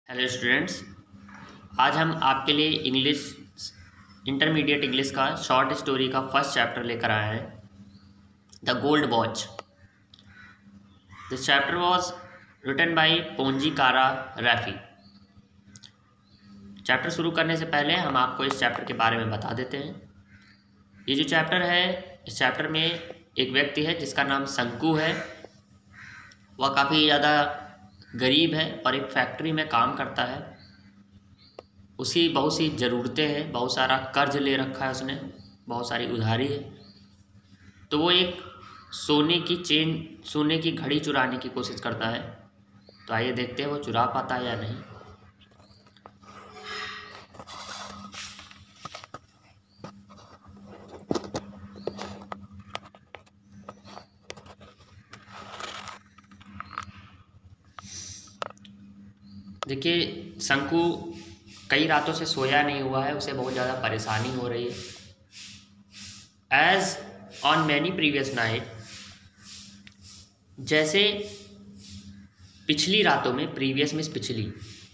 Hello students, आज हम आपके लिए इंग्लिश इंटरमीडिएट इंग्लिश का शॉर्ट स्टोरी का फर्स्ट चैप्टर लेकर आए हैं, the gold watch. This chapter was written by Ponjikara Rafi. Chapter शुरू करने से पहले हम आपको इस चैप्टर के बारे में बता देते हैं। ये जो चैप्टर है, इस चैप्टर में एक व्यक्ति है जिसका नाम शंकु है। वह काफ़ी ज़्यादा गरीब है और एक फैक्ट्री में काम करता है। उसी बहुत सी ज़रूरतें हैं, बहुत सारा कर्ज ले रखा है उसने, बहुत सारी उधारी है। तो वो एक सोने की घड़ी चुराने की कोशिश करता है। तो आइए देखते हैं वो चुरा पाता है या नहीं। देखिए, शंकु कई रातों से सोया नहीं हुआ है, उसे बहुत ज़्यादा परेशानी हो रही है। As on many previous night, जैसे पिछली रातों में, प्रीवियस मीन्स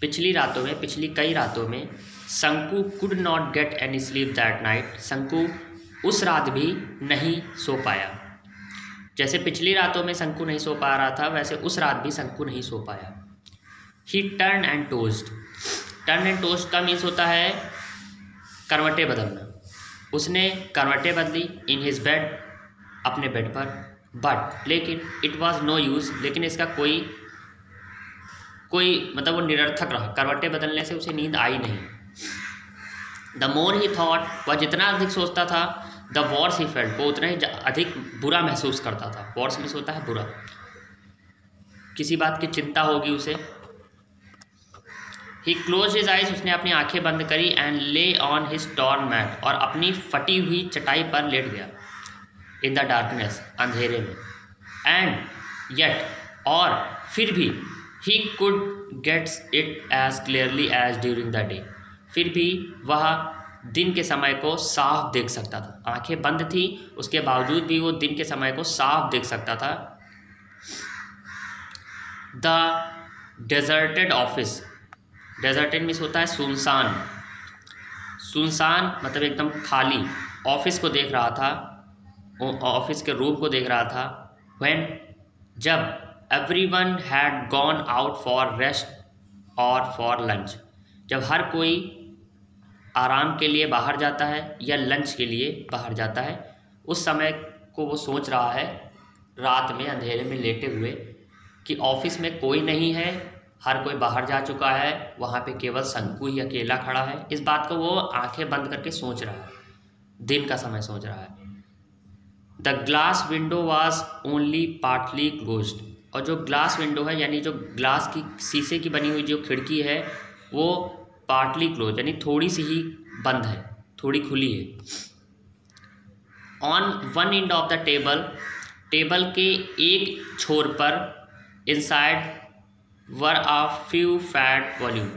पिछली रातों में, पिछली कई रातों में शंकु could not get any sleep that night. शंकु उस रात भी नहीं सो पाया। जैसे पिछली रातों में शंकु नहीं सो पा रहा था, वैसे उस रात भी शंकु नहीं सो पाया। ही turn and toast. Turn and toast का मीन्स होता है करवटें बदलना। उसने करवटें बदली इन हिज बेड, अपने बेड पर। बट लेकिन इट वॉज नो यूज़, लेकिन इसका कोई मतलब वो निरर्थक रहा। करवटें बदलने से उसे नींद आई नहीं। द मोर ही थॉट, वह जितना अधिक सोचता था, द वॉर्स ही फेल्ट, वो उतना ही अधिक बुरा महसूस करता था। वॉर्स मीन्स होता है बुरा, किसी बात की चिंता होगी उसे। ही क्लोज हिज आइज, उसने अपनी आंखें बंद करी। एंड ले ऑन हिज टॉर्न मैट, और अपनी फटी हुई चटाई पर लेट गया। इन द डार्कनेस, अंधेरे में। एंड येट, और फिर भी, he could gets it as clearly as during the day, फिर भी वह दिन के समय को साफ देख सकता था। आंखें बंद थी, उसके बावजूद भी वो दिन के समय को साफ देख सकता था। The deserted office, deserted means होता है सुनसान। सुनसान मतलब एकदम खाली ऑफिस को देख रहा था, ऑफिस के रूम को देख रहा था। व्हेन, जब everyone had gone out for rest और फॉर लंच, जब हर कोई आराम के लिए बाहर जाता है या लंच के लिए बाहर जाता है, उस समय को वो सोच रहा है रात में अंधेरे में लेटे हुए कि ऑफिस में कोई नहीं है, हर कोई बाहर जा चुका है, वहाँ पे केवल शंकु ही अकेला खड़ा है। इस बात को वो आंखें बंद करके सोच रहा है, दिन का समय सोच रहा है। The glass window was only partly closed, और जो ग्लास विंडो है यानी जो ग्लास की शीशे की बनी हुई जो खिड़की है, वो पार्टली क्लोज यानी थोड़ी सी ही बंद है, थोड़ी खुली है। On one end of the table, table के एक छोर पर, इनसाइड वर आ फ्यू फैट वॉल्यूम,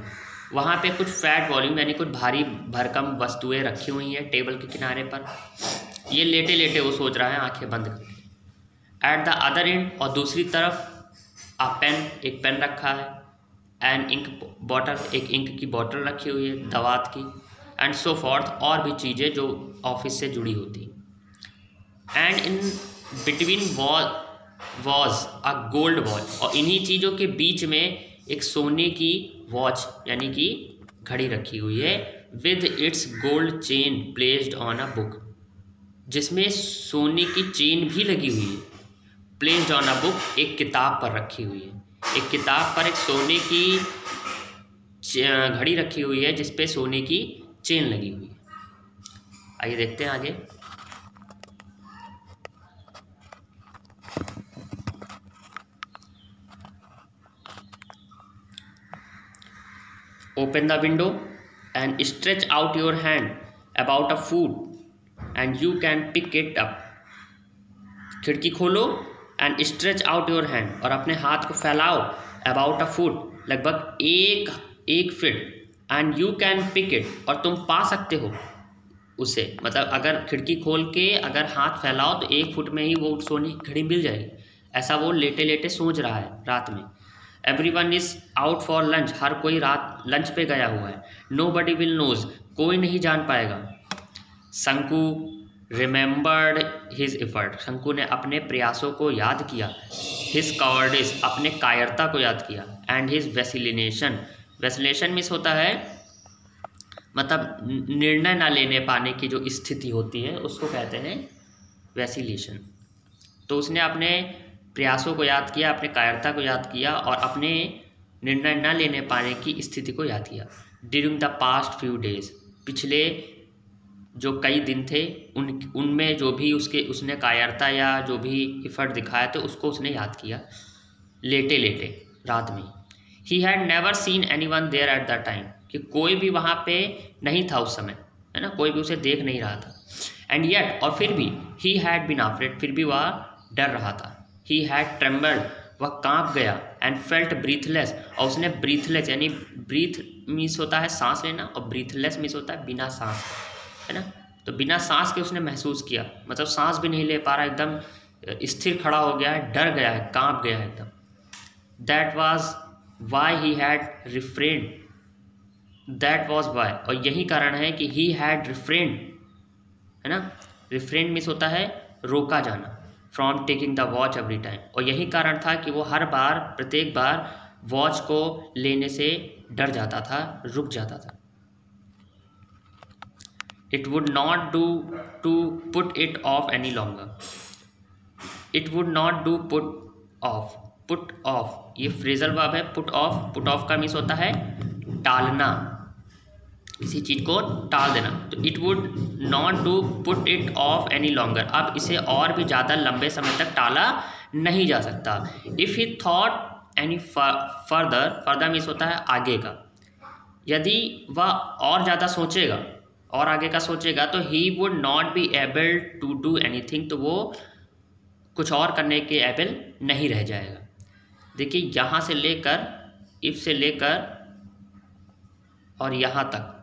वहाँ पे कुछ फैट वॉल्यूम यानी कुछ भारी भरकम वस्तुएं रखी हुई हैं टेबल के किनारे पर। ये लेटे लेटे वो सोच रहा है आंखें बंद करके। एट द अदर एंड, और दूसरी तरफ, आ पेन, एक पेन रखा है। एंड इंक बॉटल, एक इंक की बॉटल रखी हुई है दवात की। एंड सो फोर्थ, और भी चीज़ें जो ऑफिस से जुड़ी होती। And in between was a gold watch, और इन्हीं चीज़ों के बीच में एक सोने की वॉच यानी कि घड़ी रखी हुई है। With its gold chain placed on a book, जिसमें सोने की चेन भी लगी हुई है। प्लेस्ड ऑन अ बुक, एक किताब पर रखी हुई है। एक किताब पर एक सोने की घड़ी रखी हुई है जिसपे सोने की चेन लगी हुई है। आइए देखते हैं आगे। Open the window and stretch out your hand about a foot and you can pick it up. खिड़की खोलो and stretch out your hand, और अपने हाथ को फैलाओ about a foot, लगभग एक feet, and you can pick it, और तुम पा सकते हो उसे। मतलब अगर खिड़की खोल के अगर हाथ फैलाओ तो 1 फुट में ही वो सोने की घड़ी मिल जाएगी। ऐसा वो लेटे लेटे सोच रहा है रात में। Everyone is out for lunch, हर कोई रात लंच पे गया हुआ है। नोबडी विल नोज, कोई नहीं जान पाएगा। शंकु रिमेंबर्ड हिज एफर्ट, शंकु ने अपने प्रयासों को याद किया। हिज कॉवर्डिस, अपने कायरता को याद किया। एंड हिज वैसिलेशन, वैसिलेशन मीन्स होता है मतलब निर्णय ना लेने पाने की जो स्थिति होती है उसको कहते हैं वैसिलेशन। तो उसने अपने प्रयासों को याद किया, अपने कायरता को याद किया और अपने निर्णय न लेने पाने की स्थिति को याद किया। During the past few days, पिछले जो कई दिन थे उनमें जो भी उसने कायरता या जो भी एफर्ट दिखाया तो उसको उसने याद किया लेटे लेटे रात में। He had never seen anyone there at the time, कि कोई भी वहाँ पे नहीं था उस समय, है ना, कोई भी उसे देख नहीं रहा था। एंड येट, और फिर भी, ही हैड बीन अफ्रेड, फिर भी वह डर रहा था। ही हैड ट्रेम्बल्ड, वह कांप गया। एंड फेल्ट ब्रीथलेस, और उसने ब्रीथलेस यानी ब्रीथ मीन्स होता है सांस लेना और ब्रीथलेस मीन्स होता है बिना सांस, है ना, तो बिना सांस के उसने महसूस किया, मतलब सांस भी नहीं ले पा रहा, एकदम स्थिर खड़ा हो गया है, डर गया है, कांप गया है एकदम। That was why he had refrained, that was why, और यही कारण है कि ही हैड रिफ्रेंड, है ना, रिफ्रेंड मीन्स होता है रोका जाना, from taking the watch every time, और यही कारण था कि वो हर बार प्रत्येक बार वॉच को लेने से डर जाता था, रुक जाता था। It would not do to put it off any longer, it would not do put off, put off ये फ्रेजल वर्ब है। पुट ऑफ का मीन्स होता है टालना, किसी चीज़ को टाल देना। तो it would not do put it off any longer, अब इसे और भी ज़्यादा लंबे समय तक टाला नहीं जा सकता। If he thought any further means होता है आगे का, यदि वह और ज़्यादा सोचेगा और आगे का सोचेगा तो he would not be able to do anything, तो वो कुछ और करने के एबल नहीं रह जाएगा। देखिए यहाँ से लेकर, इफ से लेकर और यहाँ तक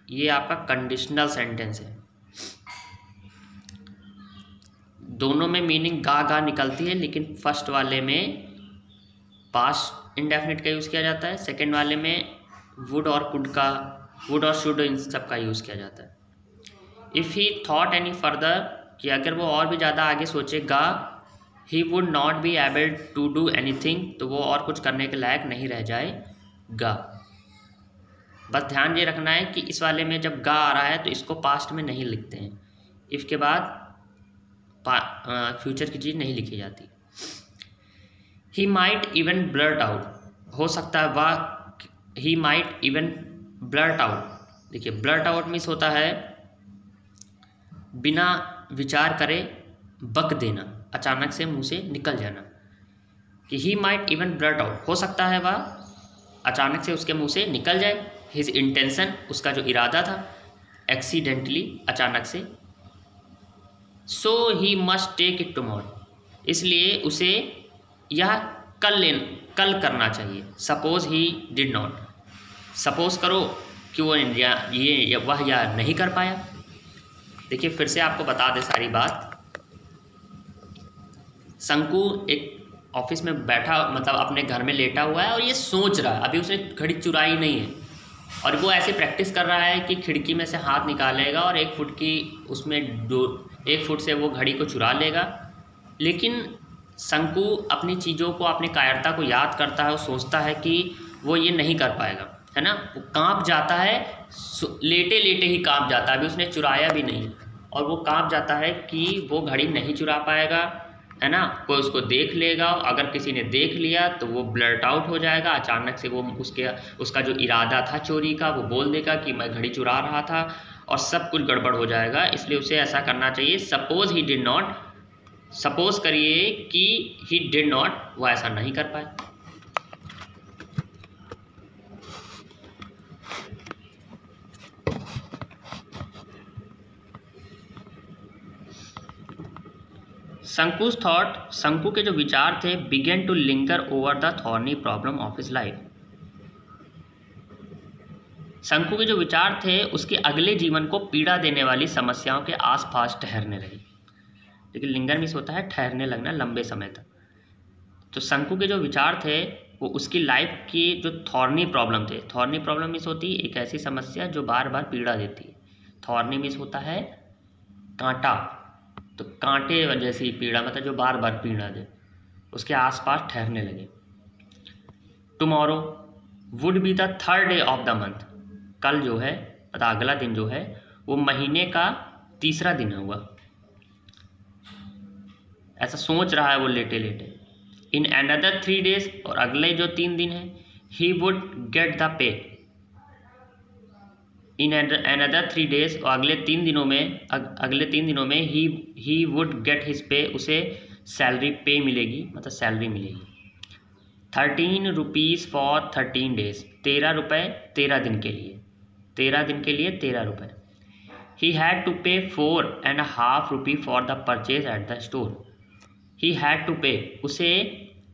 ये आपका कंडीशनल सेंटेंस है। दोनों में मीनिंग गा निकलती है, लेकिन फर्स्ट वाले में पास्ट इंडेफिनिट का यूज़ किया जाता है, सेकंड वाले में वुड और कुड का, वुड और शुड इन सब का यूज़ किया जाता है। If he thought any further, कि अगर वो और भी ज़्यादा आगे सोचेगा, he would not be able to do anything, तो वो और कुछ करने के लायक नहीं रह जाएगा। बस ध्यान ये रखना है कि इस वाले में जब गा आ रहा है तो इसको पास्ट में नहीं लिखते हैं, इफ़ के बाद फ्यूचर की चीज़ नहीं लिखी जाती। He might even blurt out, हो सकता है वह, he might even blurt out, देखिए ब्लर्ट आउट मीन्स होता है बिना विचार करे बक देना, अचानक से मुंह से निकल जाना, कि he might even blurt out, हो सकता है वह अचानक से उसके मुंह से निकल जाए। हिज इंटेंशन, उसका जो इरादा था, एक्सीडेंटली, अचानक से। So he must take it tomorrow, इसलिए उसे यह कल करना चाहिए। Suppose he did not, suppose करो कि वो वह या नहीं कर पाया। देखिए फिर से आपको बता दें सारी बात। शंकु एक ऑफिस में बैठा, मतलब अपने घर में लेटा हुआ है और ये सोच रहा है, अभी उसने घड़ी चुराई नहीं है, और वो ऐसे प्रैक्टिस कर रहा है कि खिड़की में से हाथ निकालेगा और 1 फुट की उसमें 1 फुट से वो घड़ी को चुरा लेगा। लेकिन शंकु अपनी चीज़ों को, अपनी कायरता को याद करता है और सोचता है कि वो ये नहीं कर पाएगा, है ना, वो कांप जाता है, लेटे लेटे ही कांप जाता है, अभी उसने चुराया भी नहीं, और वो कांप जाता है कि वो घड़ी नहीं चुरा पाएगा, है ना, कोई उसको देख लेगा, अगर किसी ने देख लिया तो वो ब्लर्ट आउट हो जाएगा, अचानक से वो उसका जो इरादा था चोरी का वो बोल देगा कि मैं घड़ी चुरा रहा था, और सब कुछ गड़बड़ हो जाएगा। इसलिए उसे ऐसा करना चाहिए, suppose he did not, suppose करिए कि ही डिड नॉट, वो ऐसा नहीं कर पाए। शंकु's थॉट, शंकु के जो विचार थे, began to linger over the thorny problem of his life. Shanku के जो विचार थे उसके अगले जीवन को पीड़ा देने वाली समस्याओं के आसपास ठहरने रहे। लेकिन लिंगर मीन्स होता है ठहरने लगना, लंबे समय तक। तो शंकु के जो विचार थे वो उसकी लाइफ की जो थॉर्नी प्रॉब्लम थे, थॉर्नी प्रॉब्लम मीन्स होती है एक ऐसी समस्या जो बार बार पीड़ा देती है। थॉर्नी मीन्स होता है कांटा, तो कांटे जैसी पीड़ा मतलब जो बार बार पीड़ा दे, उसके आसपास ठहरने लगे। Tomorrow would be the third day of the month, कल जो है मतलब अगला दिन जो है वो महीने का तीसरा दिन हुआ, ऐसा सोच रहा है वो लेटे लेटे। इन अनदर 3 days, और अगले जो 3 दिन है, he would get the pay. In another 3 days, और अगले 3 दिनों में he would get his pay, उसे सैलरी पे मिलेगी मतलब सैलरी मिलेगी। 13 rupees फॉर 13 days, 13 रुपये 13 दिन के लिए, 13 दिन के लिए 13 रुपये। ही had to pay 4.5 rupees for the purchase at the store. He had to pay, उसे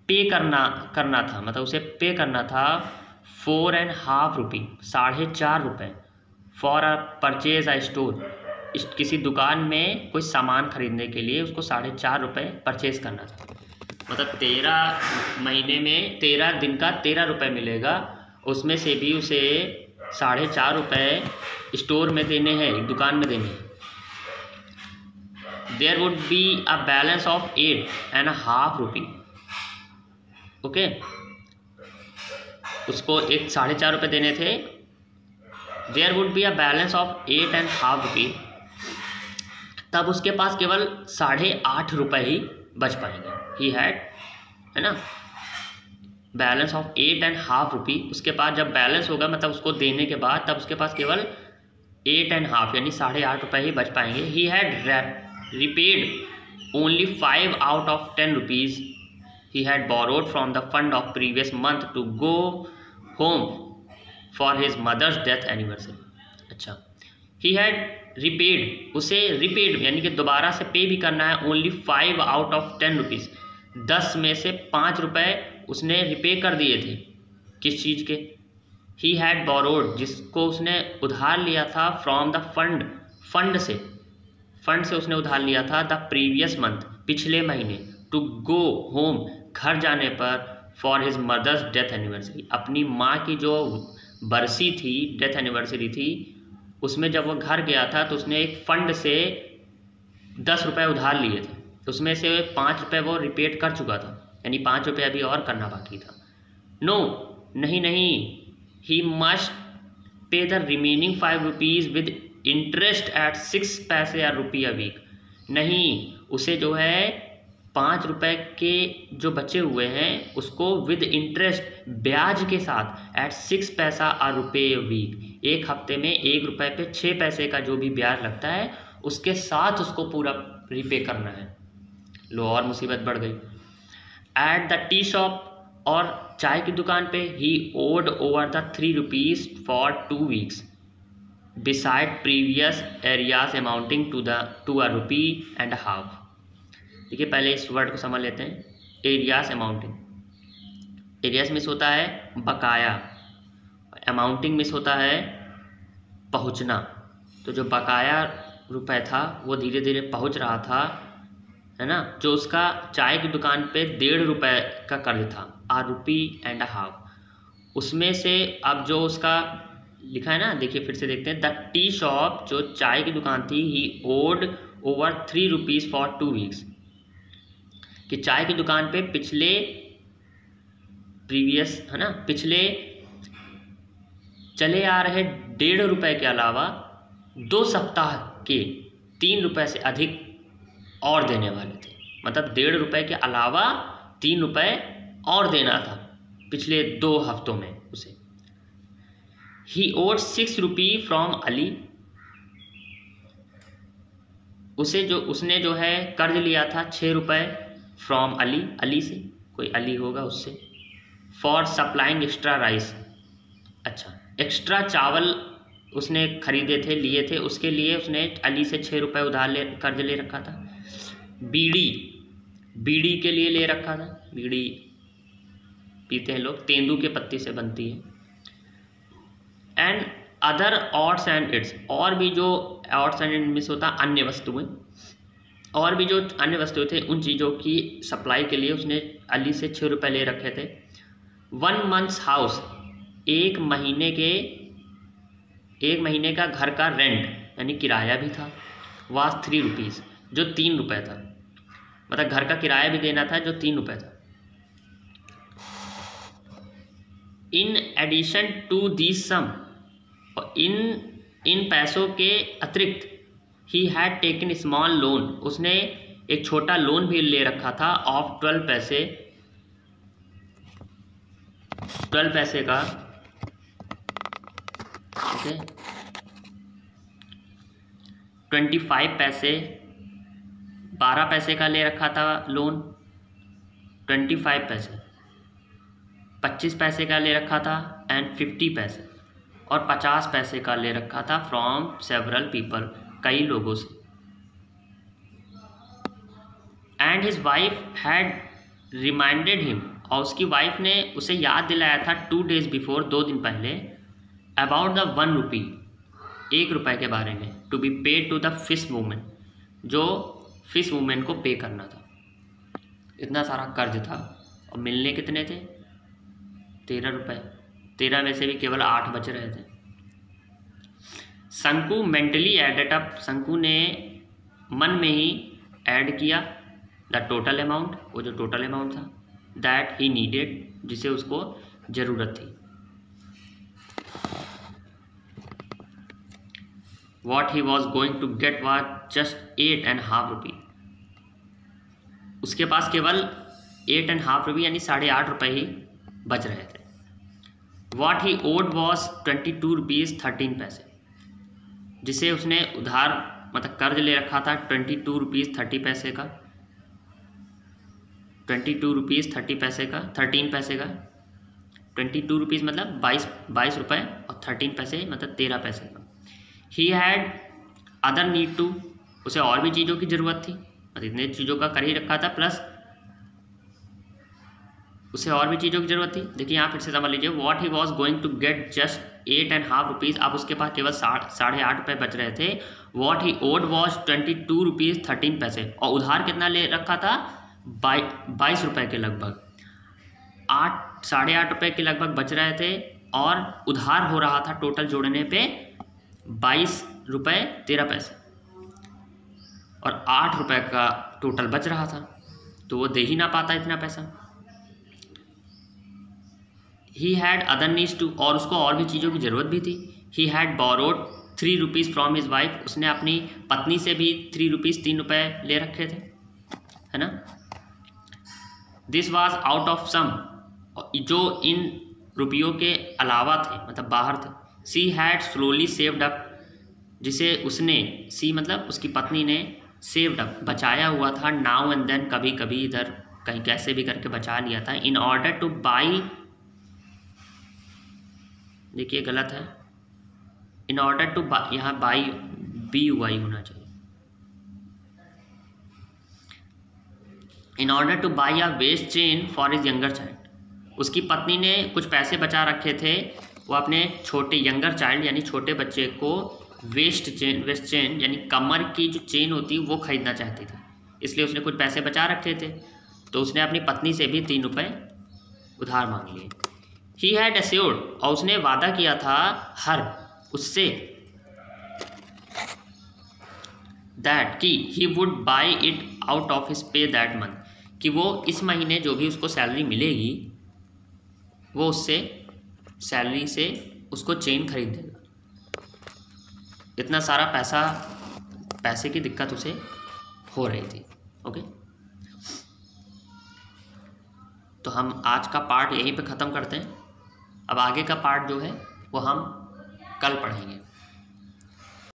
पे करना था मतलब उसे पे करना था 4.5 rupees, 4.5 रुपये for a purchase a store, किसी दुकान में कोई सामान खरीदने के लिए उसको 4.5 रुपये परचेज करना था। मतलब 13 महीने में 13 दिन का 13 रुपये मिलेगा, उसमें से भी उसे 4.5 रुपये स्टोर में देने हैं, एक दुकान में देने हैं। There would be a balance of 8.5 rupees। Okay, उसको एक 4.5 रुपये देने थे। There would be a balance of 8.5 rupees, तब उसके पास केवल 8.5 रुपये ही बच पाएंगे। ही हैड, है ना, बैलेंस ऑफ 8.5 rupees, उसके पास जब बैलेंस होगा मतलब उसको देने के बाद तब उसके पास केवल 8.5 यानी 8.5 रुपये ही बच पाएंगे। He had repaid only 5 out of 10 rupees he had borrowed from the fund of previous month to go home for his mother's death anniversary। अच्छा, he had repaid, उसे repaid यानी कि दोबारा से पे भी करना है, only 5 out of 10 rupees, 10 में से 5 रुपये उसने रिपे कर दिए थे। किस चीज़ के? he had borrowed, जिसको उसने उधार लिया था, from the फंड से उसने उधार लिया था, द प्रीवियस मंथ, पिछले महीने, टू गो होम, घर जाने पर, for his mother's death anniversary, अपनी माँ की जो बरसी थी, डेथ एनिवर्सरी थी, उसमें जब वो घर गया था तो उसने एक फंड से 10 रुपये उधार लिए थे, उसमें से 5 रुपये वो रिपेड कर चुका था, यानी 5 रुपये अभी और करना बाकी था। नो, नहीं, he must pay the remaining 5 rupees with interest eight 6 पैसे या रुपया वीक। नहीं, उसे जो है 5 रुपये के जो बचे हुए हैं उसको विद इंटरेस्ट, ब्याज के साथ, एट 6 पैसा आ रुपये वीक, एक हफ्ते में 1 रुपये पे 6 पैसे का जो भी ब्याज लगता है उसके साथ उसको पूरा रिपे करना है। लो और मुसीबत बढ़ गई। एट द टी शॉप, और चाय की दुकान पे, he owed over the 3 rupees for 2 weeks beside previous areas amounting to a ₹1.5। देखिए पहले इस वर्ड को समझ लेते हैं। एरियाज अमाउंटिंग, एरियाज मिस होता है बकाया, अमाउंटिंग मिस होता है पहुंचना। तो जो बकाया रुपए था वो धीरे धीरे पहुंच रहा था, है ना, जो उसका चाय की दुकान पे 1.5 रुपये का कर्ज था, ₹1.5, उसमें से अब जो उसका लिखा है ना, देखिए फिर से देखते हैं। द टी शॉप, जो चाय की दुकान थी, he owed over 3 rupees for 2 weeks, कि चाय की दुकान पे पिछले चले आ रहे 1.5 रुपये के अलावा 2 सप्ताह के 3 रुपये से अधिक और देने वाले थे। मतलब 1.5 रुपये के अलावा 3 रुपये और देना था पिछले 2 हफ्तों में उसे। He owed 6 rupees from Ali, उसने जो है कर्ज लिया था 6 रुपये फ्रॉम अली से, कोई अली होगा उससे, फॉर सप्लाइंग एक्स्ट्रा राइस। अच्छा, एक्स्ट्रा चावल उसने खरीदे थे, लिए थे, उसके लिए उसने अली से 6 रुपये कर्ज ले रखा था। बीड़ी के लिए ले रखा था, बीड़ी पीते हैं लोग, तेंदू के पत्ती से बनती है। And other odds and it's, और भी जो ऑड्स एंड इट्स मिस होता अन्य वस्तुएं, और भी जो अन्य वस्तुएं थे उन चीज़ों की सप्लाई के लिए उसने अली से 6 रुपये ले रखे थे। 1 month's हाउस, एक महीने का घर का रेंट यानी किराया भी था, वाज 3 रुपीज़, जो 3 रुपये था। मतलब घर का किराया भी देना था जो 3 रुपये था। इन एडिशन टू दिस सम, इन पैसों के अतिरिक्त he had taken small loan, उसने एक छोटा लोन भी ले रखा था ऑफ 12 पैसे का, ओके, 25 पैसे, 12 पैसे का ले रखा था लोन, 25 पैसे, 25 पैसे का ले रखा था एंड 50 पैसे, और 50 पैसे का ले रखा था फ्रॉम सेवरल पीपल, कई लोगों से। And his wife had reminded him, और उसकी वाइफ ने उसे याद दिलाया था 2 days बिफोर, 2 दिन पहले, अबाउट द 1 रुपी, 1 रुपये के बारे में, to be paid to the fish women, जो फिश वूमेन को पे करना था। इतना सारा कर्ज था और मिलने कितने थे? 13 रुपये। 13 में से भी केवल 8 बच रहे थे। शंकु मेंटली एडेड अप, शंकु ने मन में ही ऐड किया द टोटल अमाउंट, वो जो टोटल अमाउंट था, दैट ही नीडेड, जिसे उसको ज़रूरत थी। What he was going to get was just 8.5 rupee, उसके पास केवल 8.5 रुपी यानी 8.5 रुपये ही बच रहे थे। What he owed was 22 rupees 13 पैसे, जिसे उसने उधार मतलब कर्ज ले रखा था 22 रुपीज़ 30 पैसे का, 22 रुपीज़ 30 पैसे का, 13 पैसे का, 22 रुपीज़ मतलब 22 रुपये, और 13 पैसे मतलब 13 पैसे का। He had other need to, उसे और भी चीज़ों की ज़रूरत थी, मतलब इतने चीज़ों का कर ही रखा था, प्लस उसे और भी चीज़ों की ज़रूरत थी। देखिए यहाँ फिर से समझ लीजिए, what he was going to get just 8.5 rupees, अब उसके पास केवल 8.5 रुपये बच रहे थे। What he owed was 22 rupees 13 पैसे, और उधार कितना ले रखा था? 22 रुपये के लगभग, 8.5 रुपये के लगभग बच रहे थे, और उधार हो रहा था टोटल जोड़ने पे 22 रुपये 13 पैसे, और 8 रुपये का टोटल बच रहा था, तो वो दे ही ना पाता इतना पैसा। He had other needs too, और उसको और भी चीज़ों की ज़रूरत भी थी। He had borrowed 3 rupees from his wife, उसने अपनी पत्नी से भी 3 रुपीज़ 3 रुपये ले रखे थे, है ना। This was out of some, जो इन रुपयों के अलावा थे, मतलब बाहर थे। She had slowly saved up, जिसे उसने, सी मतलब उसकी पत्नी ने, सेव्ड अप बचाया हुआ था, नाउ एंड देन, कभी कभी इधर कहीं कैसे भी करके बचा लिया था, इन ऑर्डर टू बाई, देखिए गलत है, इन ऑर्डर टू बाई, यहाँ बाई BUI होना चाहिए, in order to buy a waist chain for his younger child, उसकी पत्नी ने कुछ पैसे बचा रखे थे, वो अपने छोटे यंगर चाइल्ड यानी छोटे बच्चे को वेस्ट चेन यानी कमर की जो चेन होती है वो खरीदना चाहती थी, इसलिए उसने कुछ पैसे बचा रखे थे, तो उसने अपनी पत्नी से भी 3 रुपये उधार मांग लिए। ही हैड एश्योर्ड, और उसने वादा किया था हर उससे, दैट कि he would buy it out of his pay that month, कि वो इस महीने जो भी उसको सैलरी मिलेगी वो उससे सैलरी से उसको चेन खरीद देगा। इतना सारा पैसे की दिक्कत उसे हो रही थी। ओके, तो हम आज का पार्ट यहीं पे ख़त्म करते हैं। अब आगे का पार्ट जो है वो हम कल पढ़ेंगे।